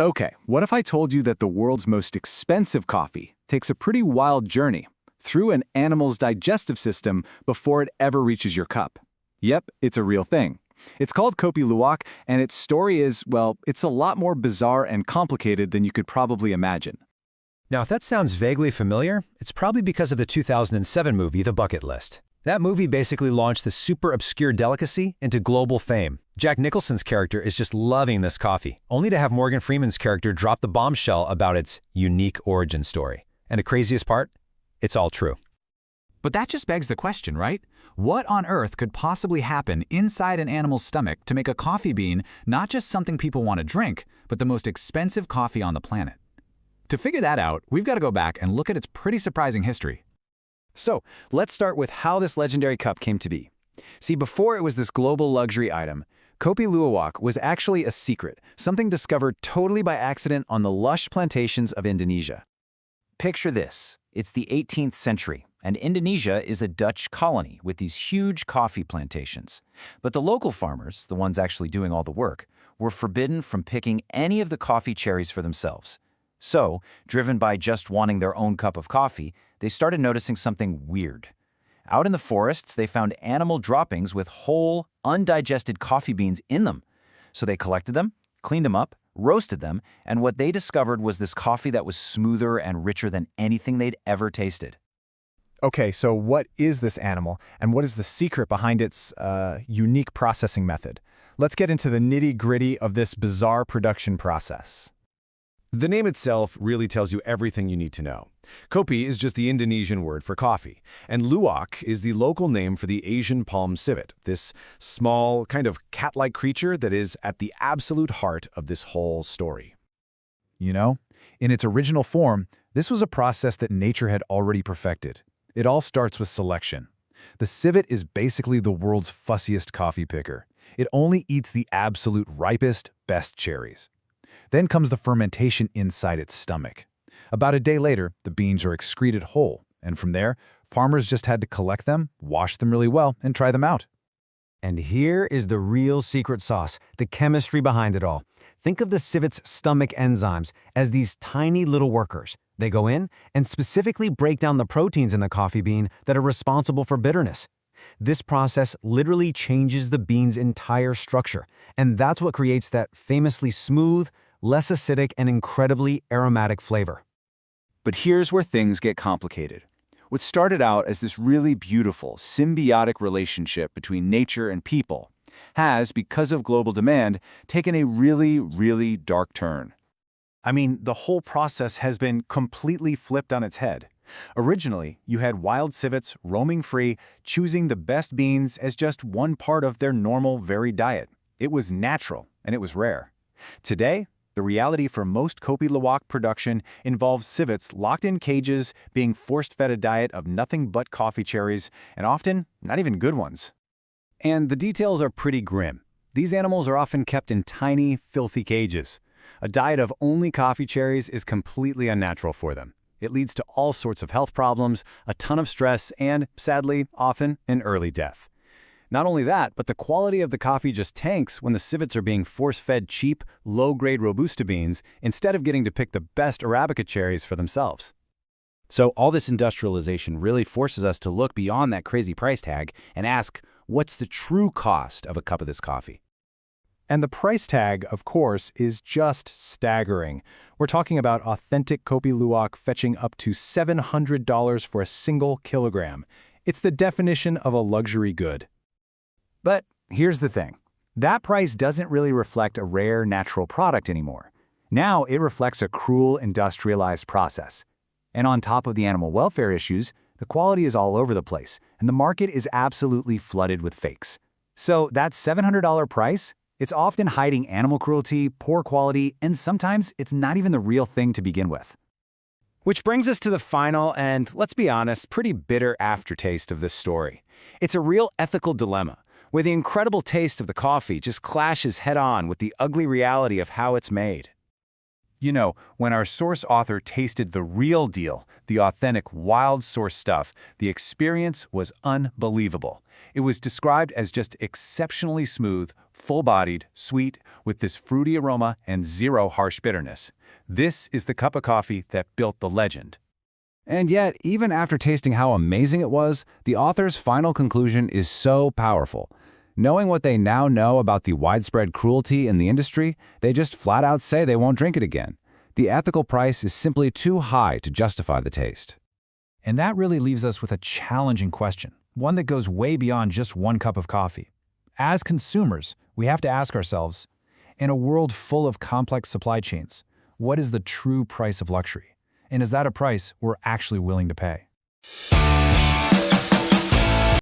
Okay, what if I told you that the world's most expensive coffee takes a pretty wild journey through an animal's digestive system before it ever reaches your cup? Yep, it's a real thing. It's called Kopi Luwak, and its story is, well, it's a lot more bizarre and complicated than you could probably imagine. Now, if that sounds vaguely familiar, it's probably because of the 2007 movie The Bucket List. That movie basically launched the super obscure delicacy into global fame. Jack Nicholson's character is just loving this coffee, only to have Morgan Freeman's character drop the bombshell about its unique origin story. And the craziest part? It's all true. But that just begs the question, right? What on earth could possibly happen inside an animal's stomach to make a coffee bean not just something people want to drink, but the most expensive coffee on the planet? To figure that out, we've got to go back and look at its pretty surprising history. So, let's start with how this legendary cup came to be. See, before it was this global luxury item, Kopi Luwak was actually a secret, something discovered totally by accident on the lush plantations of Indonesia. Picture this. It's the 18th century, and Indonesia is a Dutch colony with these huge coffee plantations. But the local farmers, the ones actually doing all the work, were forbidden from picking any of the coffee cherries for themselves. So, driven by just wanting their own cup of coffee, they started noticing something weird. Out in the forests, they found animal droppings with whole, undigested coffee beans in them. So they collected them, cleaned them up, roasted them, and what they discovered was this coffee that was smoother and richer than anything they'd ever tasted. Okay, so what is this animal, and what is the secret behind its unique processing method? Let's get into the nitty-gritty of this bizarre production process. The name itself really tells you everything you need to know. Kopi is just the Indonesian word for coffee, and luwak is the local name for the Asian palm civet, this small, kind of cat-like creature that is at the absolute heart of this whole story. You know, in its original form, this was a process that nature had already perfected. It all starts with selection. The civet is basically the world's fussiest coffee picker. It only eats the absolute ripest, best cherries. Then comes the fermentation inside its stomach. About a day later, the beans are excreted whole, and from there, farmers just had to collect them, wash them really well, and try them out. And here is the real secret sauce, the chemistry behind it all. Think of the civet's stomach enzymes as these tiny little workers. They go in and specifically break down the proteins in the coffee bean that are responsible for bitterness. This process literally changes the bean's entire structure, and that's what creates that famously smooth, less acidic, and incredibly aromatic flavor. But here's where things get complicated. What started out as this really beautiful, symbiotic relationship between nature and people has, because of global demand, taken a really, really dark turn. I mean, the whole process has been completely flipped on its head. Originally, you had wild civets roaming free, choosing the best beans as just one part of their normal, varied diet. It was natural, and it was rare. Today, the reality for most Kopi Luwak production involves civets locked in cages, being force-fed a diet of nothing but coffee cherries, and often not even good ones. And the details are pretty grim. These animals are often kept in tiny, filthy cages. A diet of only coffee cherries is completely unnatural for them. It leads to all sorts of health problems, a ton of stress, and, sadly, often an early death. Not only that, but the quality of the coffee just tanks when the civets are being force-fed cheap, low-grade Robusta beans instead of getting to pick the best Arabica cherries for themselves. So all this industrialization really forces us to look beyond that crazy price tag and ask, what's the true cost of a cup of this coffee? And the price tag, of course, is just staggering. We're talking about authentic Kopi Luwak fetching up to $700 for a single kilogram. It's the definition of a luxury good. But here's the thing. That price doesn't really reflect a rare natural product anymore. Now it reflects a cruel industrialized process. And on top of the animal welfare issues, the quality is all over the place, and the market is absolutely flooded with fakes. So that $700 price, it's often hiding animal cruelty, poor quality, and sometimes it's not even the real thing to begin with. Which brings us to the final and, let's be honest, pretty bitter aftertaste of this story. It's a real ethical dilemma, where the incredible taste of the coffee just clashes head-on with the ugly reality of how it's made. You know, when our source author tasted the real deal, the authentic wild source stuff, the experience was unbelievable. It was described as just exceptionally smooth, full-bodied, sweet, with this fruity aroma and zero harsh bitterness. This is the cup of coffee that built the legend. And yet, even after tasting how amazing it was, the author's final conclusion is so powerful. Knowing what they now know about the widespread cruelty in the industry, they just flat out say they won't drink it again. The ethical price is simply too high to justify the taste. And that really leaves us with a challenging question, one that goes way beyond just one cup of coffee. As consumers, we have to ask ourselves, in a world full of complex supply chains, what is the true price of luxury? And is that a price we're actually willing to pay?